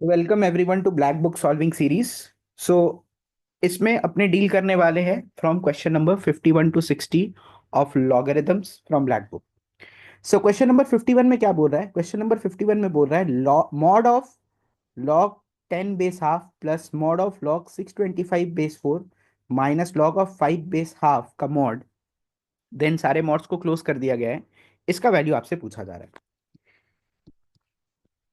Welcome everyone to black book solving series. So इसमें अपने deal करने वाले हैं from question number 51 to 60 of logarithms from black book. So question number 51 में क्या बोल रहा है? क्वेश्चन नंबर 51 में बोल रहा है mod of log 10 base half plus mod of log 625 base 4 minus log of 5 base half का मॉड, देन सारे मॉड्स को क्लोज कर दिया गया है। इसका वैल्यू आपसे पूछा जा रहा है।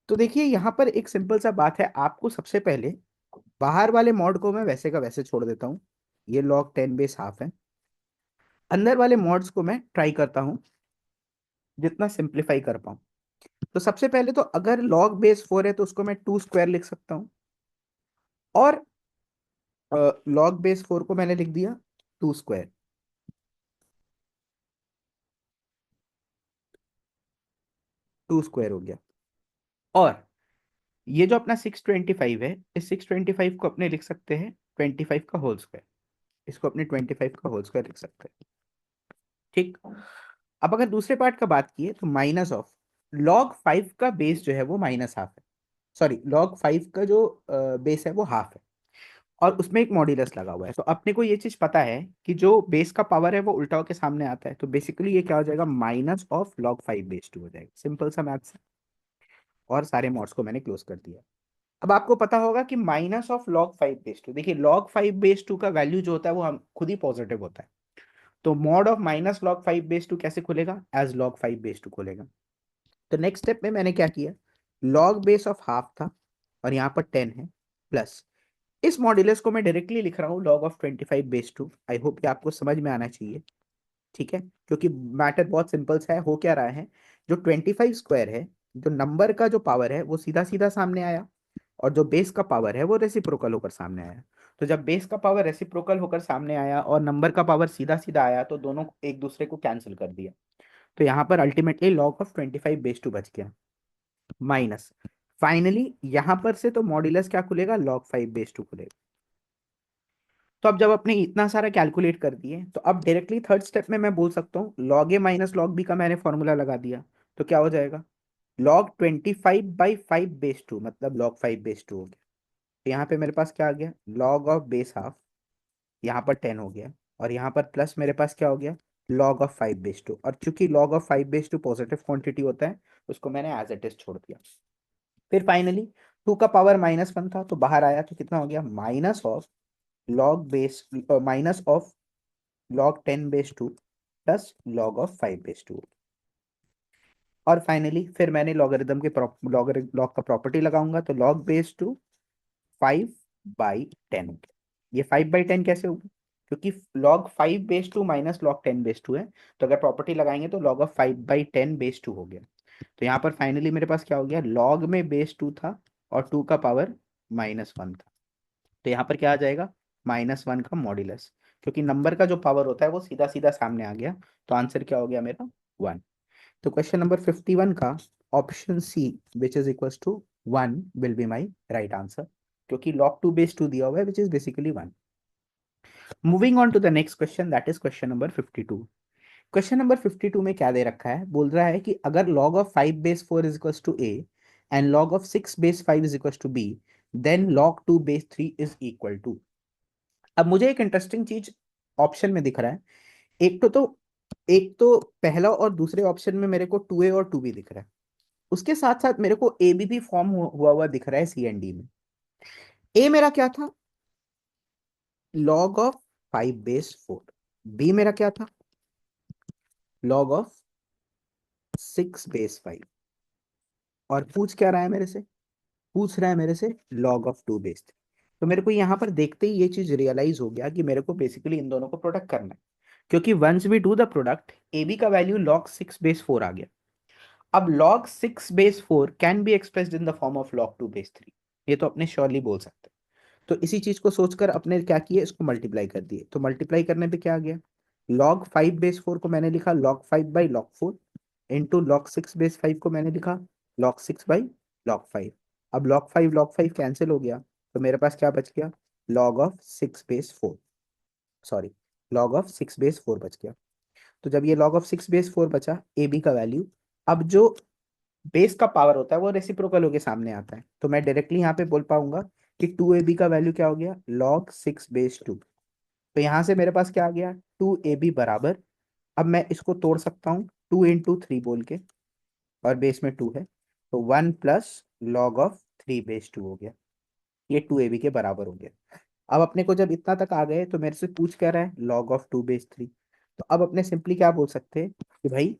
तो देखिए यहाँ पर एक सिंपल सा बात है। आपको सबसे पहले बाहर वाले मॉड को मैं वैसे का वैसे छोड़ देता हूँ। ये लॉग 10 बेस हाफ है। अंदर वाले मॉड्स को मैं ट्राई करता हूँ जितना सिंप्लीफाई कर पाऊँ। तो सबसे पहले तो अगर लॉग बेस 4 है तो उसको मैं 2 स्क्वायर लिख सकता हूँ। और लॉग बेस 4 को मैंने लिख दिया 2 स्क्वायर। 2 स्क्वायर हो गया। और ये जो अपना 625 है, इस 625 को अपने लिख सकते हैं 25 का होल स्क्वायर। इसको अपने 25 का होल स्क्वायर लिख सकते हैं। ठीक। अब अगर दूसरे पार्ट का बात किए तो माइनस ऑफ लॉग 5 का बेस जो है वो माइनस हाफ है। सॉरी, लॉग 5 का जो बेस है वो हाफ है। और उसमें एक मॉड्यूलस लगा हुआ है। तो अपने को ये चीज पता है कि जो बेस का पावर है वो उल्टा होके सामने आता है। तो बेसिकली ये क्या हो जाएगा? माइनस ऑफ लॉग 5 बेस 2 हो जाएगा। सिंपल सा मैथ्स है। और सारे मॉड्स को मैंने क्लोज कर दिया। अब आपको पता होगा कि माइनस ऑफ लॉग 5 बेस 2, देखिए लॉग 5 बेस 2 का वैल्यू जो होता है वो हम खुद ही पॉजिटिव होता है। तो mod of minus log 5 base 2 कैसे खुलेगा? एज लॉग 5 बेस 2 खुलेगा। तो नेक्स्ट स्टेप में मैंने क्या किया? लॉग बेस ऑफ हाफ था और यहाँ पर 10 है, प्लस इस मॉड्यूलस को मैं डायरेक्टली लिख रहा हूँ log of 25 base 2। I hope कि आपको समझ में आना चाहिए। ठीक है, क्योंकि मैटर बहुत सिंपल सा है। हो क्या रहा है, जो 25 स्क्वायर है, जो नंबर का जो पावर है वो सीधा सीधा सामने आया, और जो बेस का पावर है वो रेसिप्रोकल होकर सामने आया। तो जब बेस का पावर रेसिप्रोकल होकर सामने आया और नंबर का पावर सीधा सीधा आया तो दोनों एक दूसरे को कैंसिल कर दिया। तो यहाँ पर अल्टीमेटली लॉग ऑफ 25 बेस 2 बच गया। माइनस फाइनली यहां पर से तो मॉड्यूलस क्या खुलेगा? लॉग 5 बेस 2 खुलेगा। तो अब जब अपने इतना सारा कैलकुलेट कर दिए तो अब डायरेक्टली थर्ड स्टेप में मैं बोल सकता हूँ लॉग ए माइनस लॉग बी का मैंने फॉर्मूला लगा दिया। तो क्या हो जाएगा? लॉग 25/5 बेस 2 मतलब लॉग 5 बेस 2 हो गया। तो यहाँ पे मेरे पास क्या आ गया? लॉग ऑफ बेस हाफ, यहाँ पर 10 हो गया। और यहाँ पर प्लस मेरे पास क्या हो गया? Log of 5 base 2। और चूंकि log of 5 base 2 positive quantity होता है, उसको मैंने एज इट इज छोड़ दिया। फिर फाइनली 2 का पावर -1 था तो बाहर आया तो कितना हो गया? Minus of log base minus of log 10 base 2 plus log of 5 base 2। और फाइनली फिर मैंने लॉगरिदम के लॉग का प्रॉपर्टी लगाऊंगा तो लॉग बेस 2 5/10 हो गया। ये 5/10 कैसे होगा? क्योंकि log 5 base 2 minus log 10 base 2 है। तो अगर प्रॉपर्टी लगाएंगे तो लॉग ऑफ 5/10 बेस 2 हो गया। तो यहाँ पर फाइनली मेरे पास क्या हो गया? लॉग में बेस 2 था और 2 का पावर -1 था। तो यहाँ पर क्या आ जाएगा? -1 का मॉड्यूलस। क्योंकि नंबर का जो पावर होता है वो सीधा सीधा सामने आ गया। तो आंसर क्या हो गया मेरा? 1। तो क्वेश्चन नंबर 51 का option C which is equal to 1 will be my right answer, क्योंकि log 2 बेस 2 दिया हुआ है which is basically 1। Moving on to the next question, that is question number 52। Question number 52 में क्या दे रखा है? बोल रहा है कि अगर log of 5 base 4 is equal to A and log of 6 base 5 is equal to B, then log 2 base 3 is equal to. अब मुझे एक इंटरेस्टिंग चीज ऑप्शन में दिख रहा है। एक तो पहला और दूसरे ऑप्शन में मेरे को 2a और 2b दिख रहा है। उसके साथ साथ मेरे को ए बी भी फॉर्म हुआ हुआ दिख रहा है सी एंड डी में। ए मेरा क्या था? Log of 5 base 4। बी मेरा क्या था? Log of 6 base 5। और पूछ क्या रहा है मेरे से? पूछ रहा है मेरे से लॉग ऑफ 2 बेस 3। तो मेरे को यहाँ पर देखते ही ये चीज रियलाइज हो गया कि मेरे को बेसिकली इन दोनों को प्रोडक्ट करना है। क्योंकि once we do the product A B का वैल्यू log 6 बेस 4 आ गया। अब log 6 base 4 can be expressed in the form of log 2 base 3। ये तो अपने श्योरली बोल सकते हैं। तो इसी चीज को सोचकर अपने क्या किए? इसको मल्टीप्लाई कर दिए। तो मल्टीप्लाई करने पे क्या आ गया? log 5 बेस 4 को मैंने लिखा log 5/log 4 into log 6 base 5 को मैंने लिखा log 6/log 5। अब log 5 कैंसिल हो गया तो मेरे पास क्या बच गया? log of 6 base 4। Sorry, log of 6 base 4 बच गया। तो जब ये log of 6 बेस 4 बचा ए बी का वैल्यू, अब जो बेस का पावर होता है वो रेसिप्रोकल होके सामने आता है, तो मैं डायरेक्टली यहाँ पे बोल पाऊंगा कि 2ab का वैल्यू क्या हो गया, log 6/2। तो यहाँ से मेरे पास क्या आ गया, 2ab बराबर, अब मैं इसको तोड़ सकता हूँ 2 into 3 बोल के, और बेस में 2 है, तो 1 + log of 3/2 हो गया। ये 2ab के बराबर हो गया। अब अपने को जब इतना तक आ गए तो मेरे से पूछ क्या रहा है, log of 2/3। तो अब अपने सिंपली क्या बोल सकते हैं कि भाई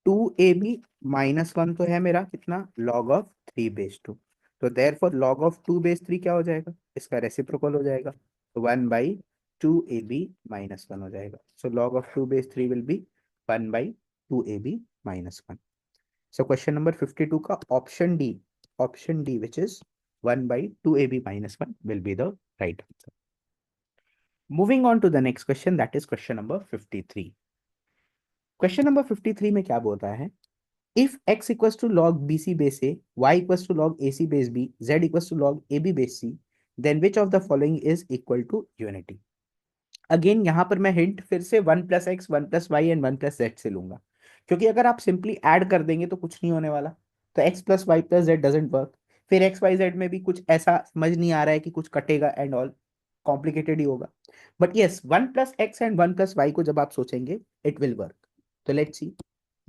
2ab - 1 तो है मेरा कितना, log of 3/2। तो देयर फॉर log of 2/3 क्या हो जाएगा, इसका रेसिप्रोकल हो जाएगा, तो 1/2ab - 1 हो जाएगा। So log of 2/3 will be 1/2ab - 1। So question number 52 का option D which is 1/2ab - 1 will be the right answer. Moving on to the next question, that is question number 53। Question number 53 में क्या बोल रहा है, if x equals to log bc base a, y equals to log ac base b, z equals to log ab base c, then which of the following is equal to unity। Again यहाँ पर मैं hint फिर से 1 + x 1 + y and 1 + z से लूंगा, क्योंकि अगर आप सिंपली ऐड कर देंगे तो कुछ नहीं होने वाला, तो x + y + z doesn't work. फिर एक्स वाई जेड में भी कुछ ऐसा समझ नहीं आ रहा है कि कुछ कटेगा एंड ऑल, कॉम्प्लिकेटेड ही होगा। But yes 1 + x and 1 + y को जब आप सोचेंगे इट विल वर्क। तो लेट्स सी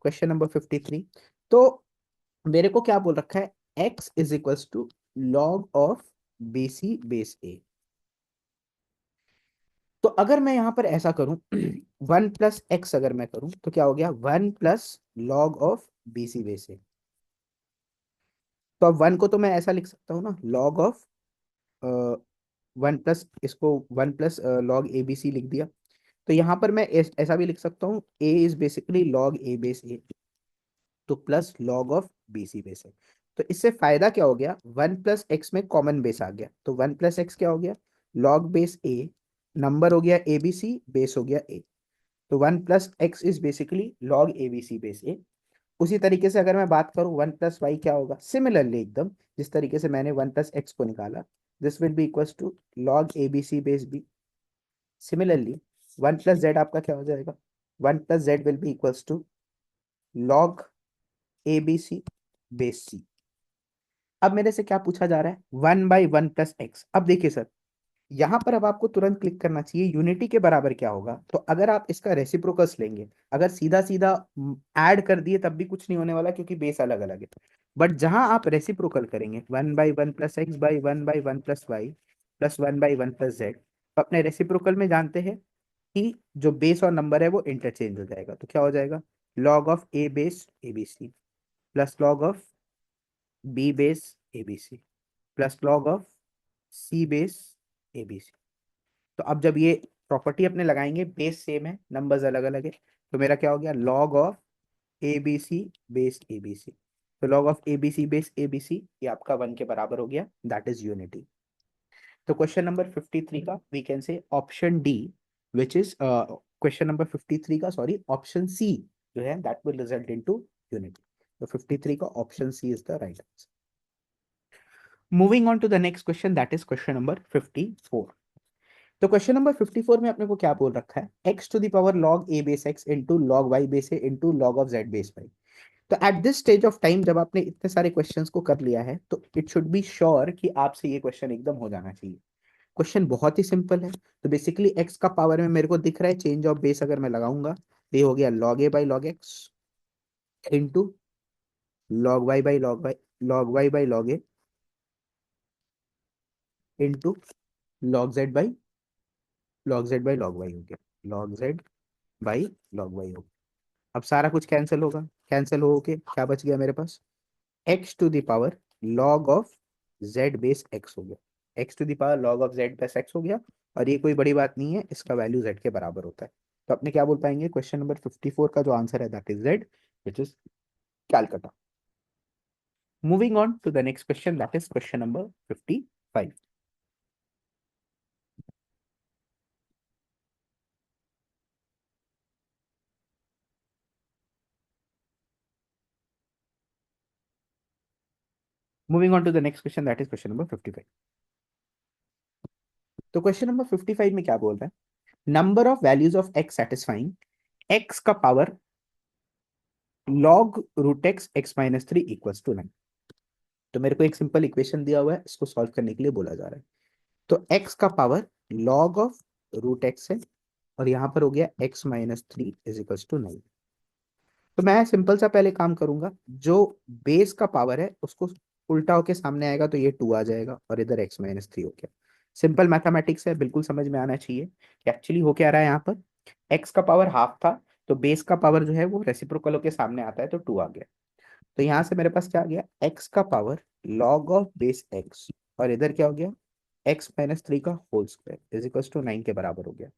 क्वेश्चन नंबर 53। तो मेरे को क्या बोल रखा है, x is equals to log of BC base A. तो अगर मैं यहां पर ऐसा करूं 1 + x अगर मैं करूं तो क्या हो गया, 1 + log of BC base A. तो अब 1 को तो मैं ऐसा लिख सकता हूँ ना, लॉग ऑफ 1 + इसको 1 + log ABC लिख दिया। तो यहां पर मैं ऐसा भी लिख सकता हूँ, a is basically log A base A, तो plus log of BC base है। तो इससे फायदा क्या हो गया, 1 + x में कॉमन बेस आ गया, तो 1 + x क्या हो गया, लॉग बेस ए, नंबर हो गया ABC, बेस हो गया a। तो 1 + x is basically log ABC base A. उसी तरीके से अगर मैं बात करूं 1 + y क्या होगा, सिमिलरली एकदम जिस तरीके से मैंने 1 + x को निकाला, this will be equals to log ABC base b। Similarly 1 + z आपका क्या हो जाएगा, 1 + z will be equals to log ABC base c। अब मेरे से क्या पूछा जा रहा है, 1/1 + x। अब देखिए सर, यहां पर अब आपको तुरंत क्लिक करना चाहिए यूनिटी के बराबर क्या होगा। तो अगर आप इसका रेसिप्रोकस लेंगे, अगर सीधा सीधा ऐड कर दिए तब भी कुछ नहीं होने वाला क्योंकि बेस अलग अलग है। बट जहां आप रेसिप्रोकल करेंगे 1/1 + x/1/1 + y +1/1 + z, तो अपने रेसिप्रोकल में जानते हैं कि जो बेस और नंबर है वो इंटरचेंज हो जाएगा। तो क्या हो जाएगा, log of a base ABC plus log of B base ABC plus log of C base ABC। तो अब जब ये प्रॉपर्टी अपने लगाएंगे, बेस सेम है नंबर्स अलग अलग है, तो मेरा क्या हो गया, log of ABC base ABC। तो log of ABC base ABC ये आपका 1 के बराबर हो गया, दैट इज यूनिटी। तो क्वेश्चन नंबर 53 का we can say option D, which is question number 53 का, सॉरी ऑप्शन सी जो है that will result into unity. तो 53 का option C is the right answer. Moving on to the next question, that is question number 54। तो question number 54 में अपने को क्या बोल रखा है, x⁴log A base x into log Y base A into log of Z base Y. तो at this stage of time जब आपने इतने सारे क्वेश्चंस को कर लिया है तो इट शुड बी श्योर कि आपसे ये क्वेश्चन एकदम हो जाना चाहिए। क्वेश्चन बहुत ही सिंपल है। तो बेसिकली x का पावर में मेरे को दिख रहा है चेंज ऑफ बेस, अगर मैं लगाऊंगा तो ये हो गया log A/log x into log y/log y into log z/log y हो गया, log z/log y हो गया। अब सारा कुछ कैंसिल होगा, कैंसिल हो के क्या बच गया मेरे पास, x⁴ log of z base x हो गया, x⁴ log of z base x हो गया। और ये कोई बड़ी बात नहीं है, इसका वैल्यू z के बराबर होता है। तो अपने क्या बोल पाएंगे, क्वेश्चन नंबर 54 का जो आंसर है that is z, which is Calcutta. Moving on to the next question, that is question number 55। Moving on to the next question, that is question number 55। तो क्वेश्चन नंबर 55 में क्या बोल रहा है, number of values of x satisfying x का power log root x x minus three equals to 9। तो मेरे को एक सिंपल इक्वेशन दिया हुआ है, इसको सॉल्व करने के लिए बोला जा रहा है। तो x का power log of root x है, और यहाँ पर हो गया x minus three is equals to 9। तो मैं सिंपल सा पहले काम करूंगा, जो बेस का पावर है उसको उल्टा होके सामने आएगा तो ये 2 आ जाएगा, और इधर x माइनस थ्री हो गया। सिंपल मैथमेटिक्स है, बिल्कुल समझ में आना चाहिए कि एक्चुअली हो क्या रहा है। यहाँ पर x का पावर हाफ था, तो बेस का पावर जो है वो रेसिप्रोकल होके सामने आता है, तो 2 आ गया। तो यहाँ से मेरे पास क्या आ गया, x का power log of base x, और इधर क्या हो गया, x माइनस थ्री का whole square is equal to 9 के बराबर हो गया।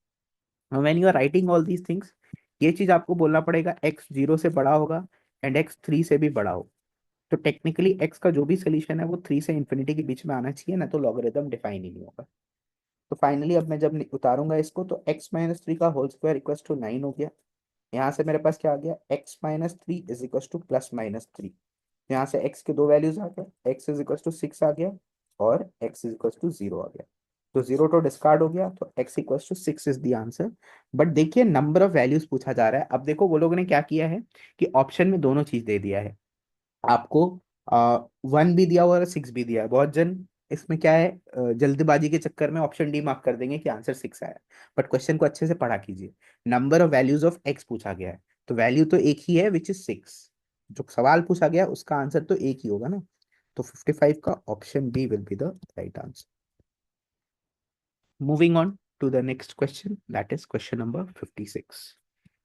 When you are writing all these things, ये चीज आपको बोलना पड़ेगा x 0 से बड़ा होगा एंड x 3 से भी बड़ा हो। तो टेक्निकली x का जो भी सोल्यूशन है वो 3 से इन्फिनिटी के बीच में आना चाहिए, ना तो लॉगरिथम डिफाइन ही नहीं होगा। तो फाइनली अब मैं जब उतारूंगा इसको, तो x माइनस थ्री का होल स्क्वायर इक्वल टू 9 हो गया। यहाँ से मेरे पास क्या आ गया, x minus three is equal to plus minus three. यहाँ से x के दो वैल्यूज आ गए, x इज इक्वल टू 6 आ गया, और x इज इक्वल टू 0 आ गया। तो 0 तो डिस्कार्ड हो गया, तो x equal to 6 is the answer. But देखिए नंबर ऑफ वैल्यूज पूछा जा रहा है। अब देखो वो लोगों ने क्या किया है कि ऑप्शन में दोनों चीज दे दिया है आपको। 1 भी दिया हुआ और 6 भी दिया है। बहुत जन इसमें क्या है, जल्दबाजी के चक्कर में ऑप्शन डी मार्क कर देंगे कि आंसर 6 आया। बट क्वेश्चन को अच्छे से पढ़ा कीजिए। Number of values of x पूछा गया है, तो वैल्यू तो एक ही है विच इज 6। जो सवाल पूछा गया उसका आंसर तो एक ही होगा ना। तो 55 का option B will be the right answer. Moving on to the next question, that is question number 56।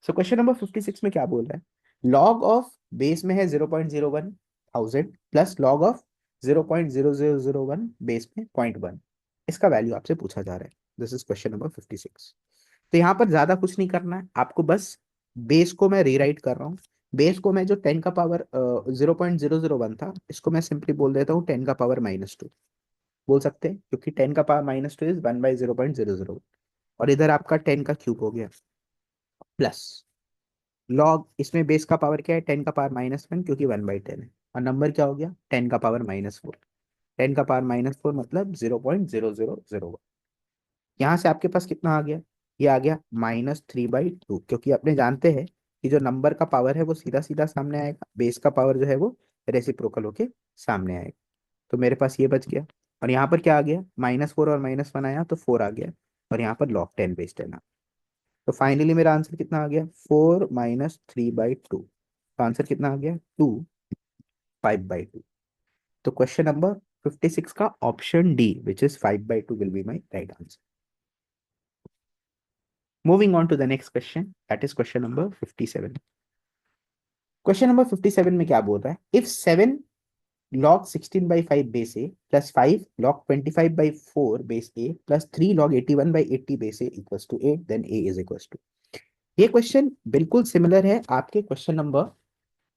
सो क्वेश्चन नंबर 56 में क्या बोल रहा है, लॉग ऑफ बेस में है 0.01 thousand plus log of 0.0001 base में 0.1, इसका वैल्यू आपसे पूछा जा रहा है। This is question number 56। तो यहाँ पर ज्यादा कुछ नहीं करना है आपको, बस बेस को मैं रीराइट कर रहा हूँ। बेस को मैं जो 10 का पावर 0.001 था, इसको मैं सिंपली बोल देता हूँ 10 का पावर -2 बोल सकते हैं, क्योंकि 10 का पावर -2 इज 1/0.00। और इधर आपका 10 का क्यूब हो गया, प्लस लॉग इसमें बेस का पावर क्या है, 10 का पावर -1, क्योंकि 1/10 है। और नंबर क्या हो गया, 10 का पावर -4। 10 का पावर -4 मतलब 0.0001। यहाँ से आपके पास कितना आ गया, ये आ गया -3/2, क्योंकि अपने जानते हैं कि जो नंबर का पावर है वो सीधा सीधा सामने आएगा, बेस का पावर जो है वो रेसिप्रोकल होके सामने आएगा। तो मेरे पास ये बच गया। और यहाँ पर क्या आ गया, -4 और -1 आया तो 4 आ गया, और यहाँ पर log 10/10 आ। तो फाइनली मेरा आंसर कितना आ गया, 4 -3/2। तो आंसर कितना आ गया, 2 5/2। तो क्वेश्चन नंबर 56 का option D which is 5/2 will be my right answer. Moving on to the next question, that is question number 57। Question number 57 में क्या बोल रहा है, if 7 log 16/5 base a plus 5 log 25/4 base a plus 3 log 81/80 base a equals to 8, then a is equals to. ये क्वेश्चन बिल्कुल similar है आपके क्वेश्चन नंबर,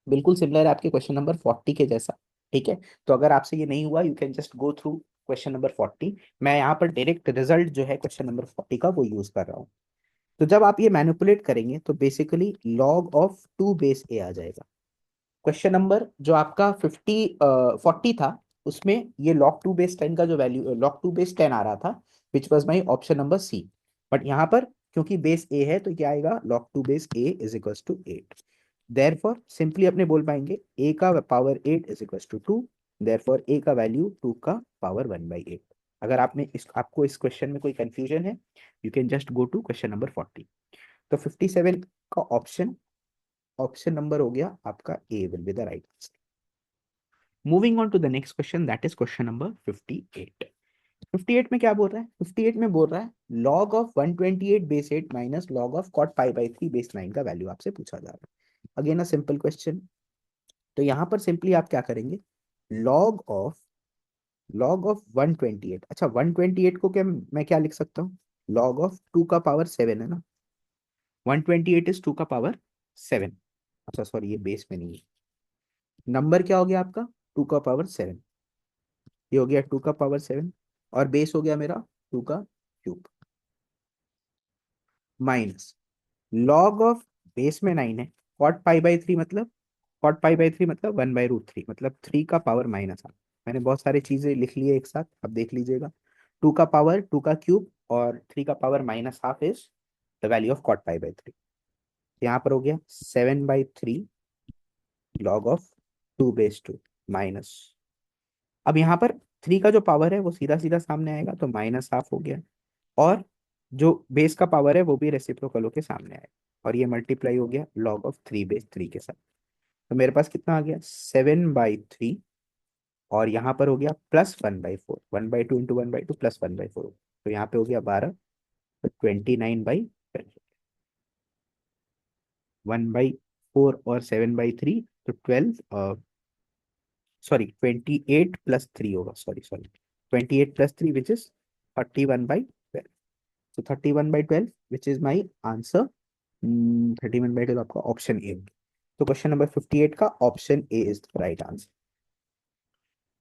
बिल्कुल सिमिलर है आपके क्वेश्चन नंबर 40 के जैसा। ठीक है, तो अगर आपसे ये नहीं हुआ, you can just go through question number 40। मैं यहाँ पर डायरेक्ट रिजल्ट जो है क्वेश्चन नंबर 40 का वो यूज कर रहा हूँ। तो जब आप ये मैनिपुलेट करेंगे तो बेसिकली log ऑफ 2 बेस ए आ जाएगा। क्वेश्चन नंबर जो आपका 40 था, उसमें ये log 2/10 का जो वैल्यू log 2/10 आ रहा था, which was my option number C. But यहाँ पर क्योंकि बेस ए है तो क्या आएगा, log 2/a is equal to 8। Therefore simply अपने बोल पाएंगे a का power 8 is equal to 2। Therefore a का वैल्यू 2 का पावर 1/8। अगर आपको इस क्वेश्चन में कोई कंफ्यूजन है, you can just go to question number 40। तो 57 का ऑप्शन ऑप्शन नंबर हो गया आपका A will be the right answer. Moving on to the next question, that is question number 58। 58 में क्या बोल रहा है, 58 में बोल रहा है log of 128/8 minus log of cot π/3/9 का वैल्यू आपसे पूछा जा रहा है। Again a simple question. तो यहाँ पर सिंपली आप क्या करेंगे, log ऑफ 128, अच्छा 128 को क्या मैं क्या लिख सकता हूँ, log ऑफ 2 का पावर 7 है ना, 128 इज 2 का पावर 7। अच्छा सॉरी, ये बेस में नहीं है, नंबर क्या हो गया आपका 2 का पावर 7। ये हो गया 2 का पावर 7, और बेस हो गया मेरा 2 का cube, minus log of base में 9 है, cot π/3 मतलब cot π/3 मतलब 1/√3, मतलब 3 का पावर -1। मैंने बहुत सारी चीजें लिख ली है एक साथ, अब देख लीजिएगा। 2 का पावर 2 का क्यूब और 3 का power -1/2 is the value of cot π/3। यहाँ पर हो गया 7/3 लॉग ऑफ 2/2 माइनस, अब यहाँ पर 3 का जो पावर है वो सीधा सीधा सामने आएगा तो माइनस हाफ हो गया, और जो बेस का पावर है वो भी रेसिप्रोकल होके सामने आएगा, और ये मल्टीप्लाई हो गया लॉग ऑफ 3/3 के साथ। तो मेरे पास कितना आ गया 7/3, और यहाँ पर हो गया +1/4, 1/2 इंटू 1/2 +1/4, तो यहाँ पे हो गया 12, तो 29/12, 1/4 और 7/3, तो 12, सॉरी 28 + 3 होगा, sorry sorry 28 + 3 which is 31/12, so 31/12 which is my answer. 31/12 आपका ऑप्शन ए होगी, तो क्वेश्चन नंबर 58 का option A is the right answer.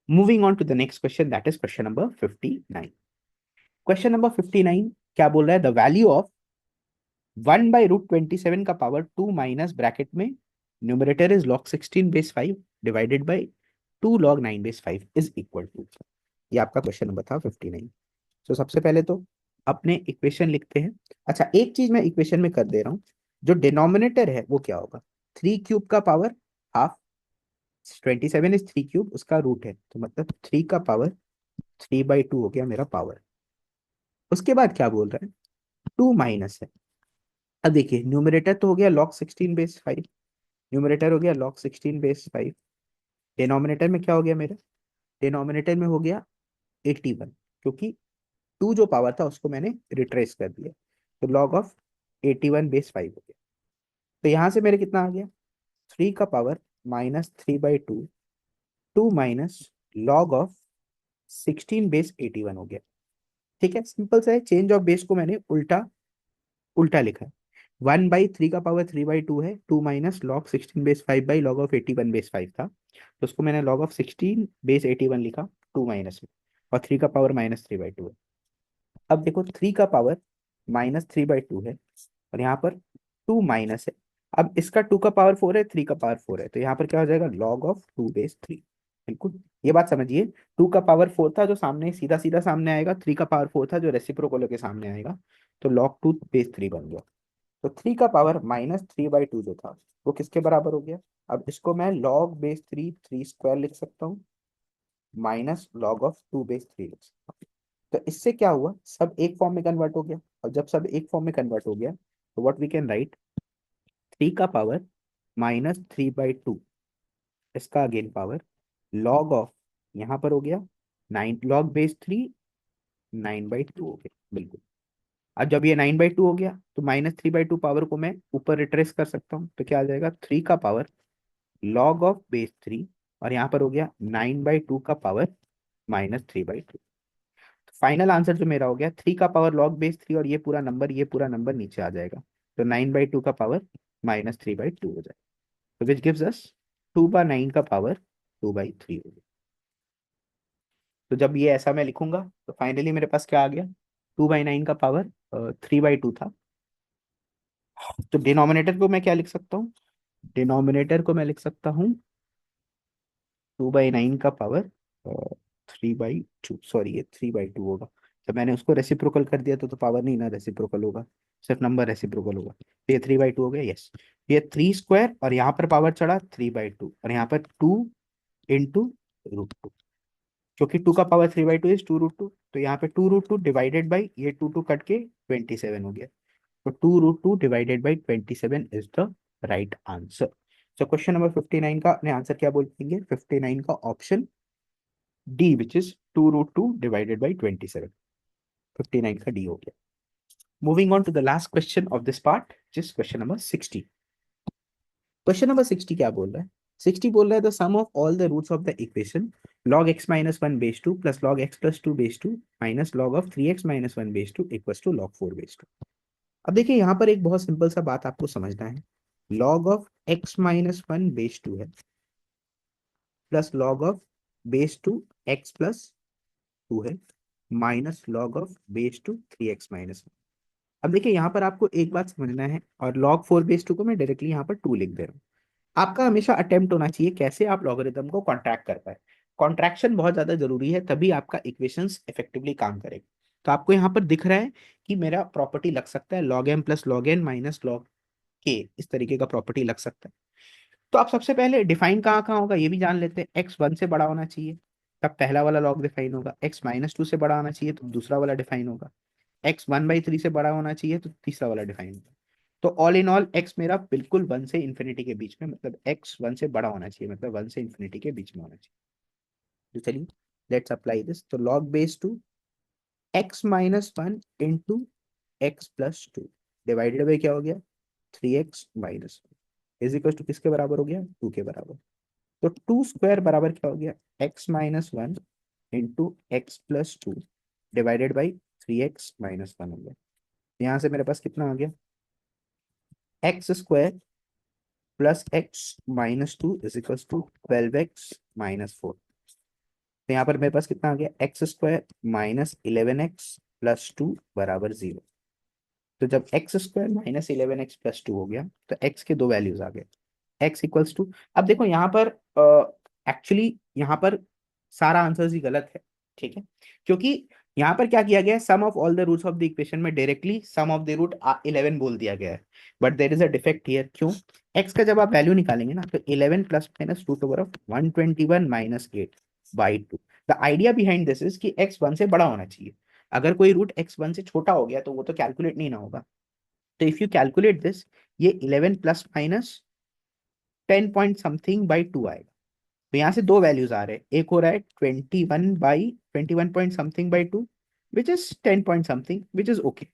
Moving on to the next question, that is question number 59। Question number 59 क्या बोल रहा है, the value of 1/√27 का power 2 minus bracket में numerator is log 16/5 divided by 2 log 9/5 is equal to, ये आपका question number था 59। तो सबसे पहले तो अपने इक्वेशन लिखते हैं। अच्छा, एक चीज मैं इक्वेशन में कर दे रहा हूँ, जो डिनोमिनेटर है वो क्या होगा, 3³ का पावर हाफ, 27 इज 3³ उसका रूट है, तो मतलब 3 का पावर 3/2 हो गया मेरा पावर। उसके बाद क्या बोल रहा है, 2 माइनस है। अब देखिए न्यूमरेटर तो हो गया log 16/5, न्यूमरेटर हो गया log 16/5, डिनोमिनेटर में क्या हो गया मेरा, डिनोमिनेटर में हो गया 81, क्योंकि 2 जो पावर था उसको मैंने रिट्रेस कर दिया, तो लॉग ऑफ 81/5 हो गया। तो यहां से मेरे कितना आ गया, 3 का पावर -3/2, 2 माइनस लॉग ऑफ 16/81 हो गया। ठीक है, सिंपल सा है, चेंज ऑफ बेस को मैंने उल्टा उल्टा लिखा है। 1/3 का पावर 3/2 है, 2 minus log 16/5 by log of 81/5 था, तो उसको मैंने लॉग ऑफ 16/81 लिखा 2 माइनस में, और 3 का पावर -3/2 है। अब देखो 3 का पावर -3/2 है, और यहाँ पर 2 माइनस है। अब इसका 2 का पावर 4 है, 3 का पावर 4 है, तो यहाँ पर क्या हो जाएगा लॉग ऑफ 2/3। बिल्कुल, ये बात समझिए, 2 का पावर 4 था जो सामने सीधा सीधा सामने आएगा, 3 का पावर 4 था जो रेसिप्रोकल के सामने आएगा, तो log 2/3 बन गया। तो 3 का पावर -3/2 जो था वो किसके बराबर हो गया, अब इसको मैं log 3 3² लिख सकता हूँ, माइनस लॉग ऑफ 2/3 लिख सकता हूँ। तो इससे क्या हुआ, सब एक फॉर्म में कन्वर्ट हो गया, और जब सब एक फॉर्म में कन्वर्ट हो गया तो व्हाट वी कैन राइट, 3 का पावर -3/2, इसका अगेन पावर लॉग ऑफ, यहाँ पर हो गया 9 log 3 9/2 हो गया, बिल्कुल। अब जब ये 9/2 हो गया तो -3/2 पावर को मैं ऊपर रिट्रेस कर सकता हूँ, तो क्या आ जाएगा 3 का पावर log of base 3, और यहाँ पर हो गया 9/2 का पावर -3/2। फाइनल आंसर जो मेरा हो गया 3 का पावर log 3, और ये पूरा नंबर नीचे आ जाएगा, तो 9/2 का पावर -3/2 हो जाएगा, तो विच गिव्स अस 2/9 का पावर 2/3 हो गया। तो जब ये ऐसा मैं लिखूंगा तो फाइनली मेरे पास क्या आ गया, 2/9 का पावर 3/2 था। तो डिनोमिनेटर को मैं क्या लिख सकता हूँ, डिनोमिनेटर को मैं लिख सकता हूँ 2/9 का पावर 3/2, सॉरी ये 3/2 होगा, जब मैंने उसको रेसिप्रोकल कर दिया तो पावर नहीं ना रेसिप्रोकल होगा, सिर्फ नंबर रेसिप्रोकल होगा, तो ये 3/2 हो गया, यस। ये 3² और यहाँ पर पावर चढ़ा 3/2, और यहाँ पर 2 × √2, क्योंकि 2 का पावर 3/2 इज 2 √2, तो यहाँ पे 2 √2 डिवाइडेड बाई ये 2 कट के 27 हो गया, तो 2 √2 divided by 27 is the right answer. So question number 59 का अपने आंसर क्या बोलेंगे, 59 का option D which is 2 √2 divided by 27, 59 का डी हो गया। Moving on to the last question of this part, जिस क्वेश्चन नंबर 60। क्वेश्चन नंबर 60 क्या बोल रहा है, 60 बोल रहा है the sum of all the roots of the equation log x-1/2 plus log x+2/2 minus log of 3x-1/2 equals to log 4/2। अब देखिए यहाँ पर एक बहुत सिंपल सा बात आपको समझना है, log of x-1/2 है, plus log of base 2 x+2 है, minus log of base 2 3x-1। अब देखिए यहाँ पर आपको एक बात समझना है, और log 4/2 को मैं डायरेक्टली यहाँ पर 2 लिख दे रहा हूँ। आपका हमेशा अटेम्प्ट होना चाहिए कैसे आप लॉगरिदम को कॉन्ट्रैक्ट कर पाए, कॉन्ट्रैक्शन बहुत ज्यादा जरूरी है, तभी आपका इक्वेशंस इफेक्टिवली काम करेगा। तो आपको यहाँ पर दिख रहा है कि मेरा प्रॉपर्टी लग सकता है log m plus log n minus log k, इस तरीके का प्रॉपर्टी लग सकता है। तो आप सबसे पहले डिफाइन कहाँ कहाँ होगा ये भी जान लेते हैं। एक्स 1 से बड़ा होना चाहिए तब पहला वाला लॉग डिफाइन होगा, एक्स -2 से बड़ा होना चाहिए तो दूसरा वाला डिफाइन होगा, एक्स 1/3 से बड़ा होना चाहिए तो तीसरा वाला डिफाइन होगा। तो ऑल इन ऑल एक्स मेरा बिल्कुल 1 से इन्फिनिटी के बीच में, मतलब एक्स 1 से बड़ा होना चाहिए, मतलब 1 से इन्फिनिटी के बीच में होना चाहिए। तो चलिए लेट्स अप्लाई दिस। तो log base two x-1 into x+2 divided by क्या हो गया 3x-1 इज इक्वल टू किसके बराबर हो गया 2 के बराबर। तो 2 स्क्वायर बराबर क्या हो गया x-1 into x+2 divided by 3x-1 हो गया। यहाँ से मेरे पास कितना आ गया x² plus x-2 is equal to 12x-4। तो यहाँ पर मेरे पास कितना आ गया x² -11x+2 बराबर 0। तो जब x² -11x+2 हो गया तो x के दो वैल्यूज आ गए x इक्वल्स टू। अब देखो यहाँ पर एक्चुअली यहाँ पर सारा आंसर ही गलत है, ठीक है, क्योंकि यहाँ पर क्या किया गया है sum of all the roots of the equation में directly sum of the root 11 बोल दिया गया है। But there is a defect here, क्यों? x का जब आप वैल्यू निकालेंगे ना तो 11 plus minus root over of 121 -8/2। The idea behind this is कि x 1 से बड़ा होना चाहिए। अगर कोई रूट x 1 से छोटा हो गया तो वो तो कैलकुलेट नहीं ना होगा। तो इफ यू कैलकुलेट दिस ये 11 plus minus 10 point something by 2 आएगा। तो यहाँ से दो वैल्यूज आ रहे हैं, एक हो रहा है 21 point something by 2 which is 10 point something which is okay.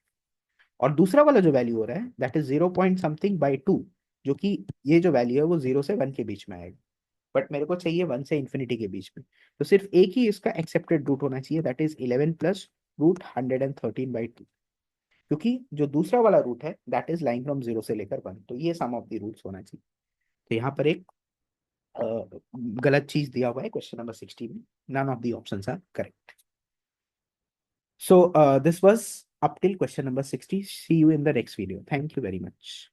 और दूसरा वाला जो वैल्यू हो रहा है that is 0 point something by 2, जो कि ये जो वैल्यू है वो 0 से 1 के बीच में आएगा। बट मेरे को चाहिए 1 से इन्फिनिटी के बीच में। तो सिर्फ एक ही इसका एक्सेप्टेड रूट होना चाहिए दैट इज 11 प्लस रूट 113/2, क्योंकि जो दूसरा वाला रूट है दैट इज लाइन फ्रॉम 0 से लेकर 1। तो ये सम ऑफ द रूट्स होना चाहिए। तो यहाँ पर एक गलत चीज दिया हुआ है क्वेश्चन नंबर 60 में। None of the options are correct. So this was up till question number 60. See you in the next video. Thank you very much.